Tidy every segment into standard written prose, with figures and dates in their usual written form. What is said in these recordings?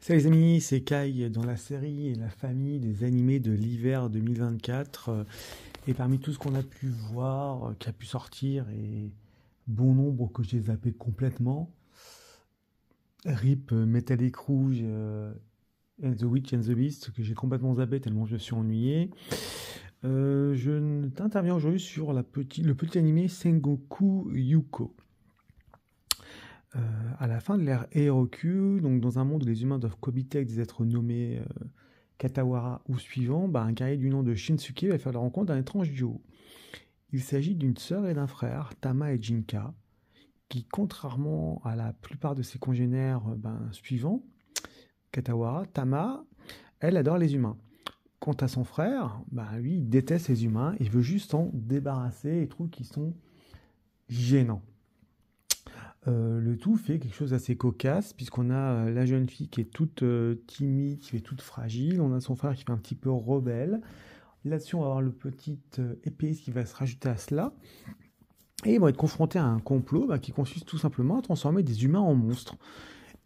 Salut les amis, c'est Kai dans la série et la famille des animés de l'hiver 2024. Et parmi tout ce qu'on a pu voir, qui a pu sortir, et bon nombre que j'ai zappé complètement, RIP Metallic Rouge and The Witch and the Beast, que j'ai complètement zappé tellement je me suis ennuyé. Je t'interviens aujourd'hui sur le petit animé Sengoku Yuko. À la fin de l'ère Heiroku, donc dans un monde où les humains doivent cohabiter avec des êtres nommés Katawara ou suivants, un guerrier du nom de Shinsuke va faire la rencontre d'un étrange duo. Il s'agit d'une sœur et d'un frère, Tama et Jinka, qui, contrairement à la plupart de ses congénères suivants, Katawara, Tama, elle adore les humains. Quant à son frère, lui, il déteste les humains, il veut juste s'en débarrasser et trouve qu'ils sont gênants. Le tout fait quelque chose d'assez cocasse, puisqu'on a la jeune fille qui est toute timide, qui est toute fragile, on a son frère qui fait un petit peu rebelle. Là-dessus, on va avoir le petit épéiste qui va se rajouter à cela. Et ils vont être confrontés à un complot qui consiste tout simplement à transformer des humains en monstres.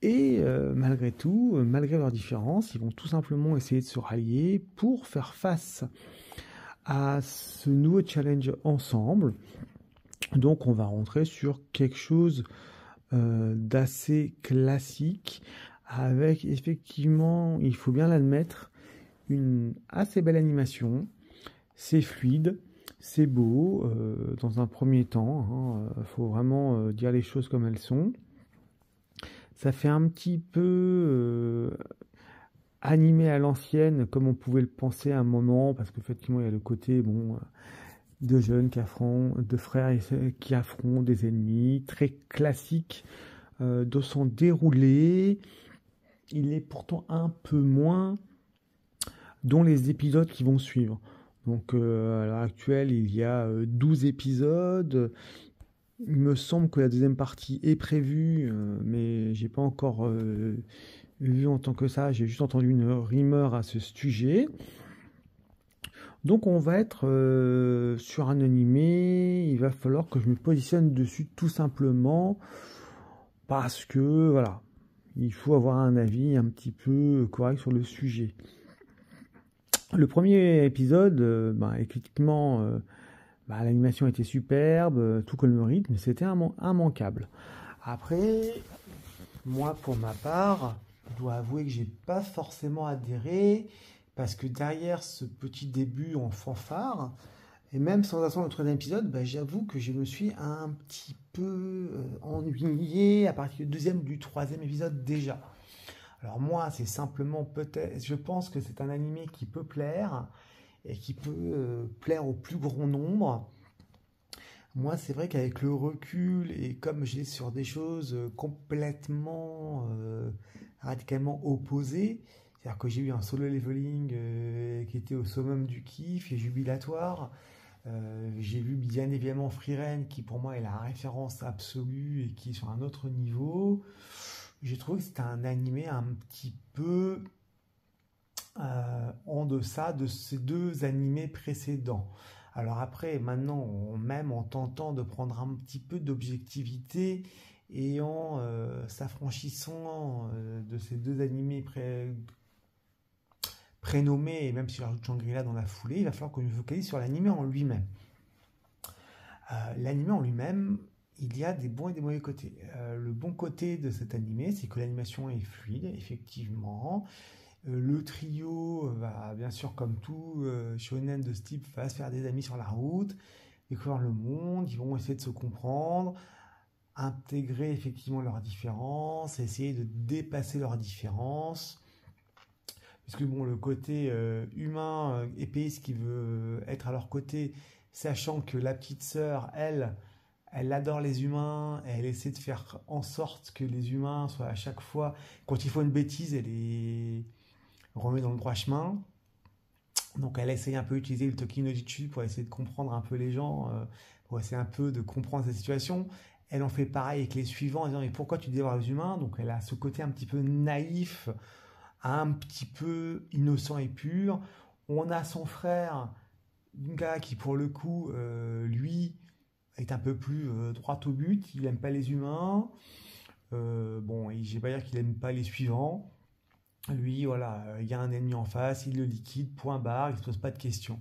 Et malgré tout, malgré leurs différences, ils vont tout simplement essayer de se rallier pour faire face à ce nouveau challenge ensemble. Donc on va rentrer sur quelque chose d'assez classique, avec effectivement, il faut bien l'admettre, une assez belle animation. C'est fluide, c'est beau dans un premier temps, faut vraiment dire les choses comme elles sont. Ça fait un petit peu animé à l'ancienne, comme on pouvait le penser à un moment, parce qu'effectivement il y a le côté de jeunes de frères qui affrontent des ennemis, très classique de son déroulé. Il est pourtant un peu moins dans les épisodes qui vont suivre. Donc à l'heure actuelle, il y a 12 épisodes. Il me semble que la deuxième partie est prévue, mais j'ai pas encore vu en tant que ça. J'ai juste entendu une rumeur à ce sujet. Donc on va être sur un animé, il va falloir que je me positionne dessus tout simplement parce que voilà, il faut avoir un avis un petit peu correct sur le sujet. Le premier épisode, effectivement, l'animation était superbe, tout comme le rythme, mais c'était immanquable. Après, moi pour ma part, je dois avouer que j'ai pas forcément adhéré. Parce que derrière ce petit début en fanfare, et même sans attendre le troisième épisode, j'avoue que je me suis un petit peu ennuyé à partir du deuxième ou du troisième épisode déjà. Alors moi, c'est simplement peut-être, je pense que c'est un animé qui peut plaire, et qui peut plaire au plus grand nombre. Moi, c'est vrai qu'avec le recul, et comme j'ai sur des choses complètement, radicalement opposées, c'est-à-dire que j'ai eu un solo leveling qui était au summum du kiff et jubilatoire. J'ai vu bien évidemment Frieren qui pour moi est la référence absolue et qui est sur un autre niveau. J'ai trouvé que c'était un animé un petit peu en deçà de ces deux animés précédents. Alors après, maintenant, même en tentant de prendre un petit peu d'objectivité et en s'affranchissant de ces deux animés prénommé, et même si je rajoute Shangri-La dans la foulée, il va falloir que je me focalise sur l'anime en lui-même. L'anime en lui-même, il y a des bons et des mauvais côtés. Le bon côté de cet animé, c'est que l'animation est fluide, effectivement. Le trio va, bien sûr, comme tout shonen de ce type, va se faire des amis sur la route, découvrir le monde, ils vont essayer de se comprendre, intégrer effectivement leurs différences, essayer de dépasser leurs différences. Parce que le côté humain, épéiste qui veut être à leur côté, sachant que la petite sœur, elle adore les humains, et elle essaie de faire en sorte que les humains soient à chaque fois, quand ils font une bêtise, elle les remet dans le droit chemin. Donc elle essaye un peu d'utiliser le Toki no Jitsu pour essayer de comprendre un peu les gens, pour essayer un peu de comprendre cette situation. Elle en fait pareil avec les suivants, en disant mais pourquoi tu dévores les humains? Donc elle a ce côté un petit peu naïf, un petit peu innocent et pur. On a son frère, Ginga, qui pour le coup, lui, est un peu plus droit au but. Il n'aime pas les humains. Je ne vais pas dire qu'il n'aime pas les suivants. Lui, voilà, il y a un ennemi en face, il le liquide, point barre, il ne se pose pas de questions.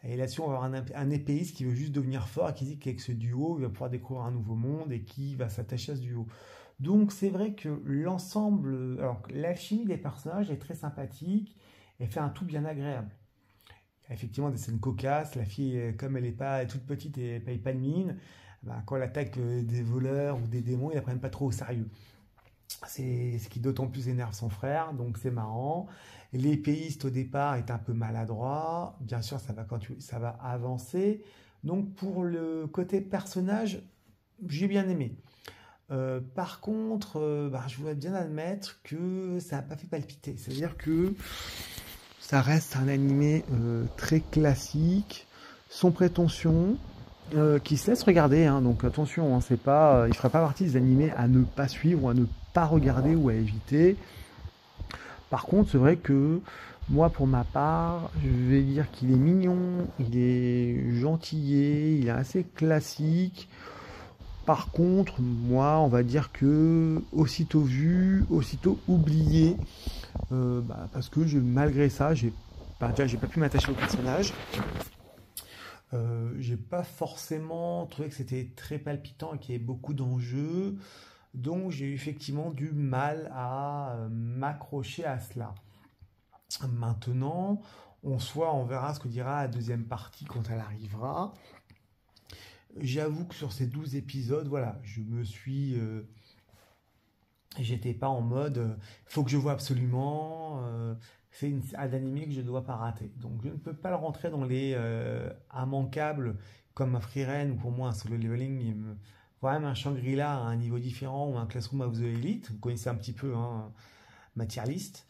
Et là-dessus, on va avoir un épéiste qui veut juste devenir fort et qui dit qu'avec ce duo, il va pouvoir découvrir un nouveau monde et qui va s'attacher à ce duo. Donc c'est vrai que l'ensemble, alors l'alchimie des personnages est très sympathique et fait un tout bien agréable. Il y a effectivement des scènes cocasses, la fille, comme elle est pas toute petite et elle paye pas de mine, ben, quand elle attaque des voleurs ou des démons, ils la prennent pas trop au sérieux. C'est ce qui d'autant plus énerve son frère, donc c'est marrant. L'épéiste au départ est un peu maladroit, bien sûr ça va avancer. Donc pour le côté personnage, j'ai bien aimé. Par contre, bah, je voudrais bien admettre que ça n'a pas fait palpiter. C'est-à-dire que ça reste un animé très classique, sans prétention, qui se laisse regarder. Hein. Donc attention, hein, c'est pas, il ne fera pas partie des animés à ne pas suivre ou à ne pas regarder ou à éviter. Par contre, c'est vrai que moi, pour ma part, je vais dire qu'il est mignon, il est gentillet, il est assez classique. Par contre, moi, on va dire que aussitôt vu, aussitôt oublié, bah, parce que malgré ça, déjà, j'ai pas pu m'attacher au personnage. J'ai pas forcément trouvé que c'était très palpitant et qu'il y avait beaucoup d'enjeux, donc j'ai eu effectivement du mal à m'accrocher à cela. Maintenant, on verra ce que dira la deuxième partie quand elle arrivera. J'avoue que sur ces 12 épisodes, voilà, j'étais pas en mode, faut que je vois absolument, c'est un animé que je ne dois pas rater. Donc je ne peux pas le rentrer dans les immanquables comme un Frieren ou pour moi un solo leveling, quand même un Shangri-La à un niveau différent ou un Classroom of the Elite. Vous connaissez un petit peu hein, ma tier list.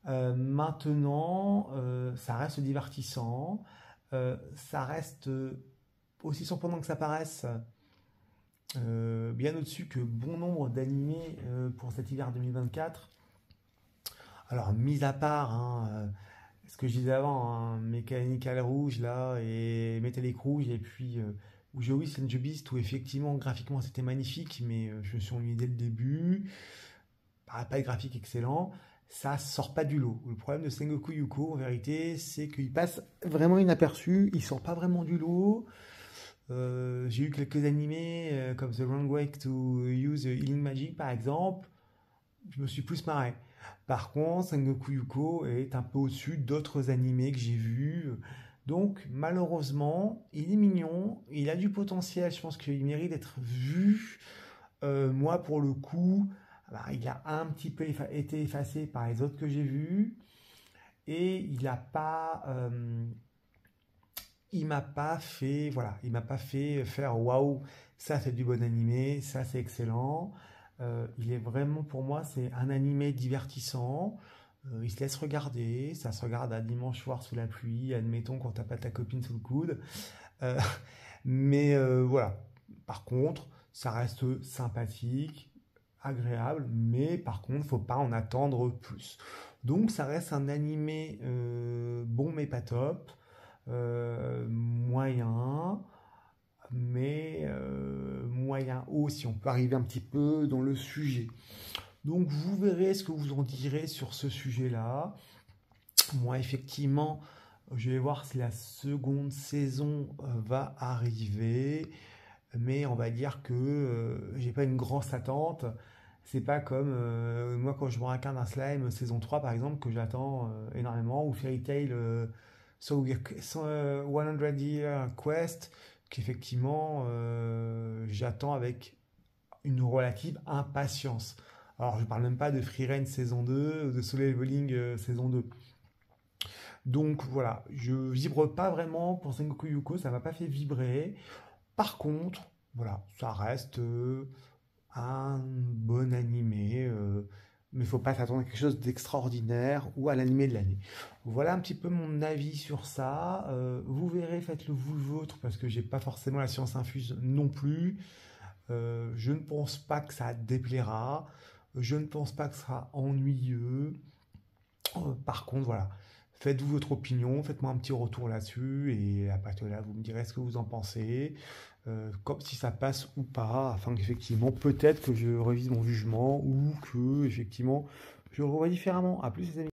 Maintenant, ça reste divertissant, ça reste aussi surprenant que ça paraisse, bien au-dessus que bon nombre d'animés pour cet hiver 2024. Alors, mis à part hein, ce que je disais avant, hein, Mechanical Rouge là, et Metallic Rouge, et puis ou Joey's and the Beast, où effectivement graphiquement c'était magnifique, mais je me suis ennuyé dès le début. Pas de graphique excellent, ça sort pas du lot. Le problème de Sengoku Yuko, en vérité, c'est qu'il passe vraiment inaperçu, il sort pas vraiment du lot. J'ai eu quelques animés comme The Wrong Way to Use Healing Magic par exemple, je me suis plus marré. Par contre, Sengoku Yuko est un peu au-dessus d'autres animés que j'ai vus. Donc malheureusement, il est mignon, il a du potentiel, je pense qu'il mérite d'être vu. Moi pour le coup, bah, il a un petit peu été effacé par les autres que j'ai vus et il m'a pas fait, voilà, il m'a pas fait faire waouh, ça c'est du bon animé, ça c'est excellent. Il est vraiment pour moi, c'est un animé divertissant. Il se laisse regarder, ça se regarde un dimanche soir sous la pluie, admettons quand t'as pas ta copine sous le coude. Euh, mais voilà. Par contre, ça reste sympathique, agréable, mais par contre, faut pas en attendre plus. Donc ça reste un animé bon mais pas top, moyen, mais moyen haut si on peut arriver un petit peu dans le sujet. Donc vous verrez ce que vous en direz sur ce sujet-là. Moi effectivement, je vais voir si la seconde saison va arriver, mais on va dire que j'ai pas une grosse attente. C'est pas comme moi quand je me raconte un slime saison 3 par exemple que j'attends énormément ou Fairy Tail 100 Year Quest qu'effectivement j'attends avec une relative impatience. Alors je parle même pas de Free Reign saison 2 ou de Solo Leveling saison 2. Donc voilà, je vibre pas vraiment pour Sengoku Yuko, ça m'a pas fait vibrer. Par contre, voilà, ça reste un bon animé, mais il faut pas s'attendre à quelque chose d'extraordinaire ou à l'animé de l'année. Voilà un petit peu mon avis sur ça. Vous verrez, faites-le vous le vôtre parce que j'ai pas forcément la science infuse non plus. Je ne pense pas que ça déplaira. Je ne pense pas que ce sera ennuyeux. Par contre, voilà, Faites-vous votre opinion, faites-moi un petit retour là-dessus, et à partir de là, vous me direz ce que vous en pensez, comme si ça passe ou pas, afin qu'effectivement, peut-être que je revise mon jugement, ou que, effectivement, je le revois différemment. À plus, les amis.